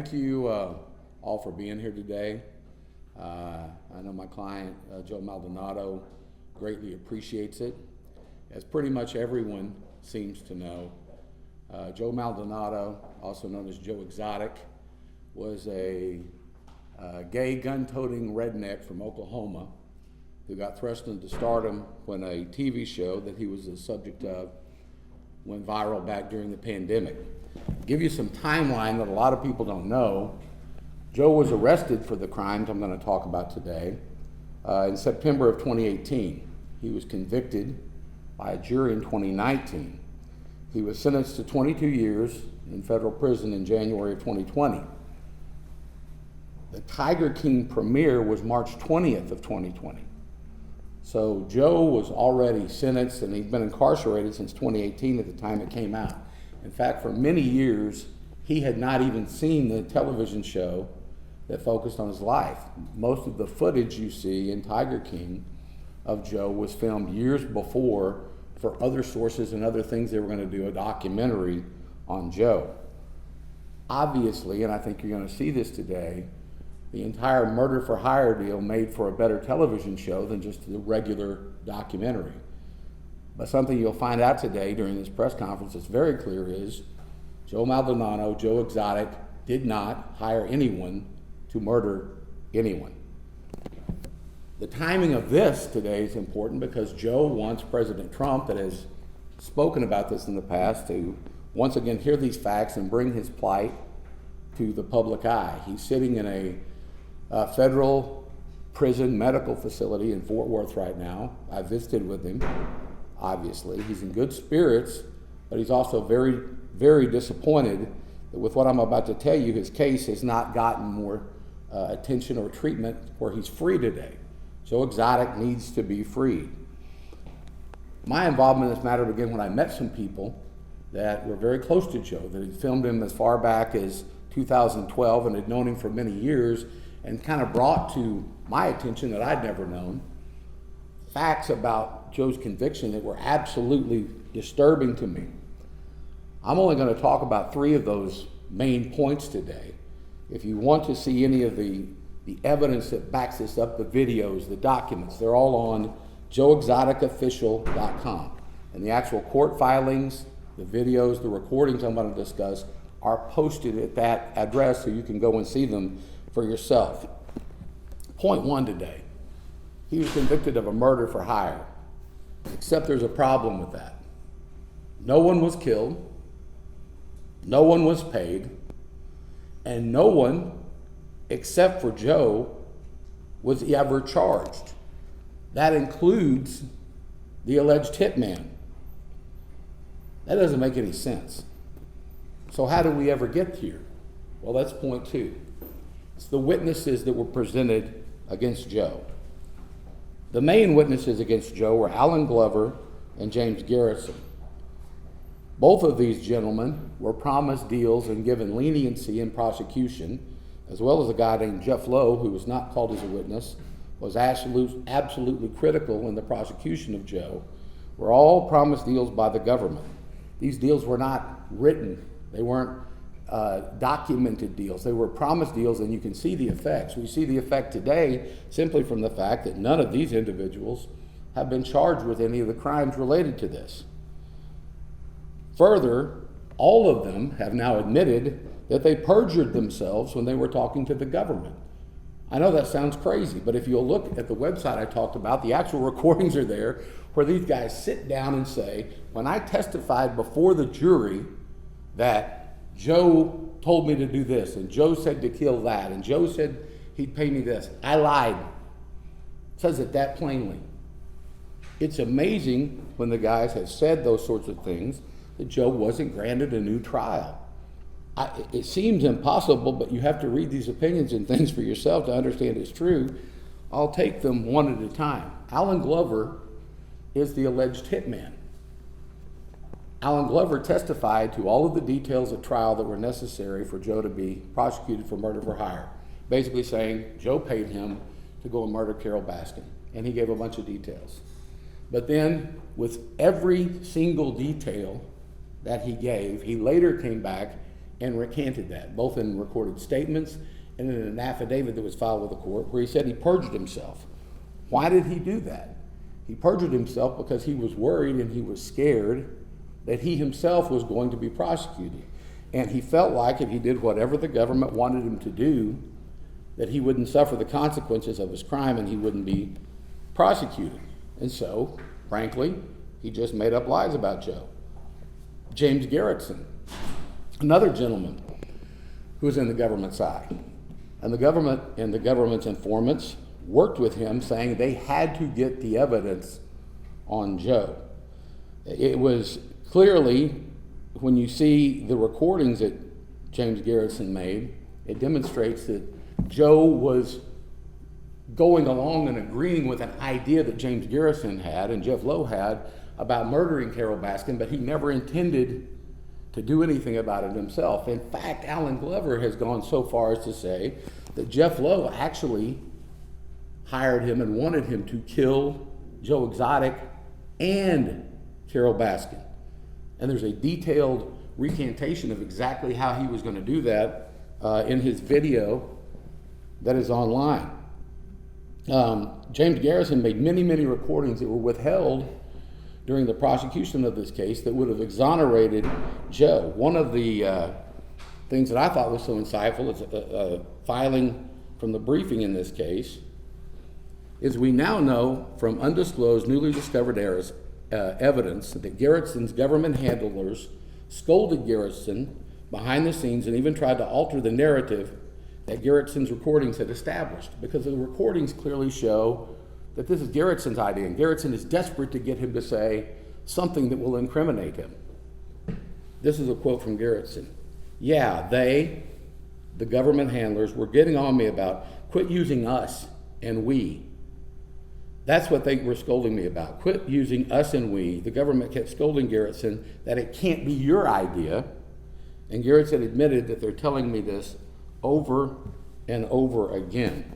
thank you all for being here today. I know my client, Joe Maldonado, greatly appreciates it. As pretty much everyone seems to know, Joe Maldonado, also known as Joe Exotic, was a gay gun-toting redneck from Oklahoma who got thrust into stardom when a TV show that he was the subject of went viral back during the pandemic. Give you some timeline that a lot of people don't know. Joe was arrested for the crimes I'm going to talk about today in September of 2018. He was convicted by a jury in 2019. He was sentenced to 22 years in federal prison in January of 2020. The Tiger King premiere was March 20th of 2020. So Joe was already sentenced, and he'd been incarcerated since 2018 at the time it came out. In fact, for many years, he had not even seen the television show that focused on his life. Most of the footage you see in Tiger King of Joe was filmed years before for other sources and other things. They were going to do a documentary on Joe. Obviously, and I think you're going to see this today, the entire murder for hire deal made for a better television show than just the regular documentary. But something you'll find out today during this press conference that's very clear is Joe Maldonado, Joe Exotic, did not hire anyone to murder anyone. The timing of this today is important because Joe wants President Trump, that has spoken about this in the past, to once again hear these facts and bring his plight to the public eye. He's sitting in a federal prison medical facility in Fort Worth right now. I visited with him, obviously. He's in good spirits, but he's also very, very disappointed that with what I'm about to tell you, his case has not gotten more attention or treatment where he's free today. Joe Exotic needs to be freed. My involvement in this matter began when I met some people that were very close to Joe, that had filmed him as far back as 2012 and had known him for many years, and kind of brought to my attention that I'd never known facts about Joe's conviction that were absolutely disturbing to me. I'm only going to talk about 3 of those main points today. If you want to see any of the evidence that backs this up, the videos, the documents, they're all on joeexoticofficial.com. And the actual court filings, the videos, the recordings I'm going to discuss are posted at that address so you can go and see them for yourself. Point 1 today. He was convicted of a murder for hire, except there's a problem with that. No one was killed, no one was paid, and no one, except for Joe, was ever charged. That includes the alleged hitman. That doesn't make any sense. So how did we ever get here? Well, that's point 2. It's the witnesses that were presented against Joe. The main witnesses against Joe were Alan Glover and James Garrison. Both of these gentlemen were promised deals and given leniency in prosecution, as well as a guy named Jeff Lowe, who was not called as a witness, was absolutely critical in the prosecution of Joe, were all promised deals by the government. These deals were not written. They weren't documented deals. They were promised deals, and you can see the effects. We see the effect today simply from the fact that none of these individuals have been charged with any of the crimes related to this. Further, all of them have now admitted that they perjured themselves when they were talking to the government. I know that sounds crazy, but if you'll look at the website I talked about, the actual recordings are there where these guys sit down and say, when I testified before the jury that Joe told me to do this, and Joe said to kill that, and Joe said he'd pay me this, I lied. It says it that plainly. It's amazing when the guys have said those sorts of things that Joe wasn't granted a new trial. It seems impossible, but you have to read these opinions and things for yourself to understand it's true. I'll take them one at a time. Alan Glover is the alleged hitman. Alan Glover testified to all of the details at trial that were necessary for Joe to be prosecuted for murder for hire, basically saying Joe paid him to go and murder Carole Baskin, and he gave a bunch of details. But then, with every single detail that he gave, he later came back and recanted that, both in recorded statements and in an affidavit that was filed with the court where he said he perjured himself. Why did he do that? He perjured himself because he was worried and he was scared that he himself was going to be prosecuted. And he felt like if he did whatever the government wanted him to do, that he wouldn't suffer the consequences of his crime and he wouldn't be prosecuted. And so, frankly, he just made up lies about Joe. James Garretson, another gentleman who was in the government's eye. And the government and the government's informants worked with him, saying they had to get the evidence on Joe. It was clearly, when you see the recordings that James Garretson made, it demonstrates that Joe was going along and agreeing with an idea that James Garretson had and Jeff Lowe had about murdering Carole Baskin, but he never intended to do anything about it himself. In fact, Alan Glover has gone so far as to say that Jeff Lowe actually hired him and wanted him to kill Joe Exotic and Carole Baskin. And there's a detailed recantation of exactly how he was going to do that in his video that is online. James Garretson made many, many recordings that were withheld during the prosecution of this case that would have exonerated Joe. One of the things that I thought was so insightful is a filing from the briefing in this case is we now know from undisclosed, newly discovered evidence that Garretson's government handlers scolded Garretson behind the scenes and even tried to alter the narrative that Garretson's recordings had established, because the recordings clearly show that this is Garretson's idea, and Garretson is desperate to get him to say something that will incriminate him. This is a quote from Garretson. Yeah, they, the government handlers, were getting on me about quit using us and we. That's what they were scolding me about. Quit using us and we. The government kept scolding Garretson that it can't be your idea. And Garretson admitted that they're telling me this over and over again.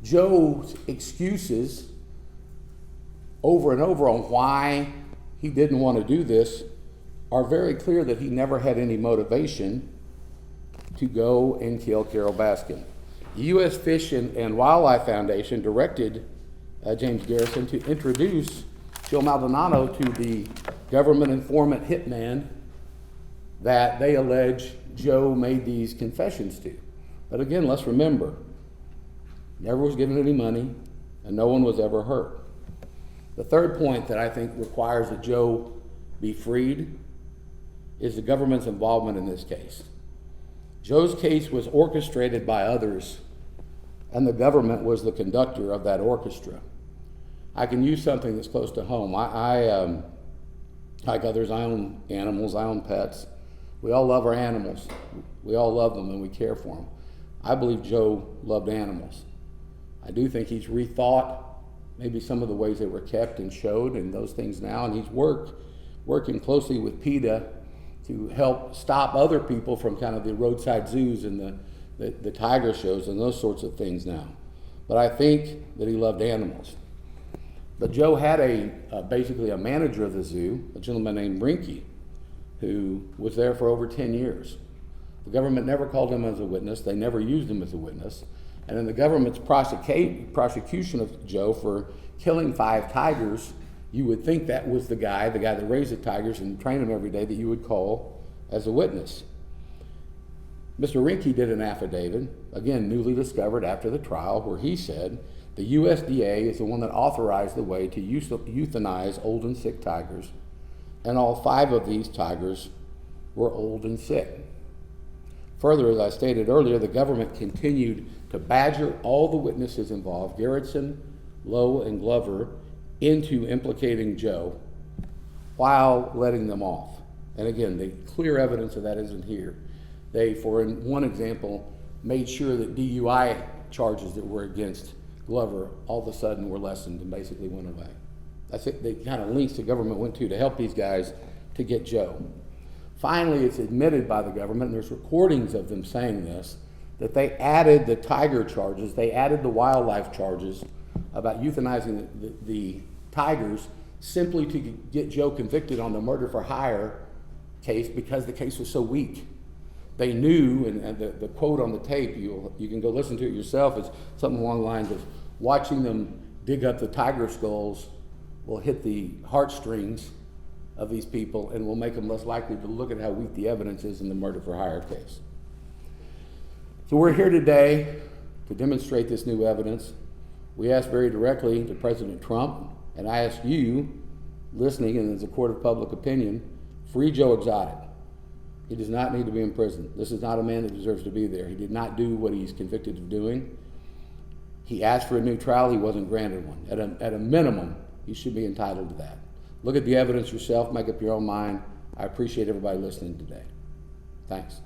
Joe's excuses over and over on why he didn't want to do this are very clear that he never had any motivation to go and kill Carole Baskin. The U.S. Fish and Wildlife Foundation directed James Garretson to introduce Joe Maldonado to the government informant hitman that they allege Joe made these confessions to. But again, let's remember, never was given any money and no one was ever hurt. The third point that I think requires that Joe be freed is the government's involvement in this case. Joe's case was orchestrated by others, and the government was the conductor of that orchestra. I can use something that's close to home. I like others, I own animals, I own pets. We all love our animals. We all love them and we care for them. I believe Joe loved animals. I do think he's rethought maybe some of the ways they were kept and showed and those things now, and he's working closely with PETA to help stop other people from kind of the roadside zoos and the tiger shows and those sorts of things now. But I think that he loved animals. But Joe had basically a manager of the zoo, a gentleman named Brinke, who was there for over 10 years. The government never called him as a witness. They never used him as a witness. And in the government's prosecution of Joe for killing 5 tigers, you would think that was the guy that raised the tigers and trained them every day, that you would call as a witness. Mr. Rinke did an affidavit, again, newly discovered after the trial, where he said the USDA is the one that authorized the way to euthanize old and sick tigers, and all 5 of these tigers were old and sick. Further, as I stated earlier, the government continued to badger all the witnesses involved, Garretson, Lowe, and Glover, into implicating Joe while letting them off. And again, the clear evidence of that isn't here. They, for one example, made sure that DUI charges that were against Glover all of a sudden were lessened and basically went away. That's it, the kind of lengths the government went to help these guys to get Joe. Finally, it's admitted by the government, and there's recordings of them saying this, that they added the tiger charges, they added the wildlife charges about euthanizing the tigers simply to get Joe convicted on the murder for hire case because the case was so weak. they knew, and the quote on the tape, you can go listen to it yourself, it's something along the lines of, watching them dig up the tiger skulls will hit the heartstrings of these people and will make them less likely to look at how weak the evidence is in the murder for hire case. So we're here today to demonstrate this new evidence. We asked very directly to President Trump, and I ask you, listening and as a court of public opinion, free Joe Exotic. He does not need to be in prison. This is not a man that deserves to be there. He did not do what he's convicted of doing. He asked for a new trial. He wasn't granted one. At a minimum, he should be entitled to that. Look at the evidence yourself. Make up your own mind. I appreciate everybody listening today. Thanks.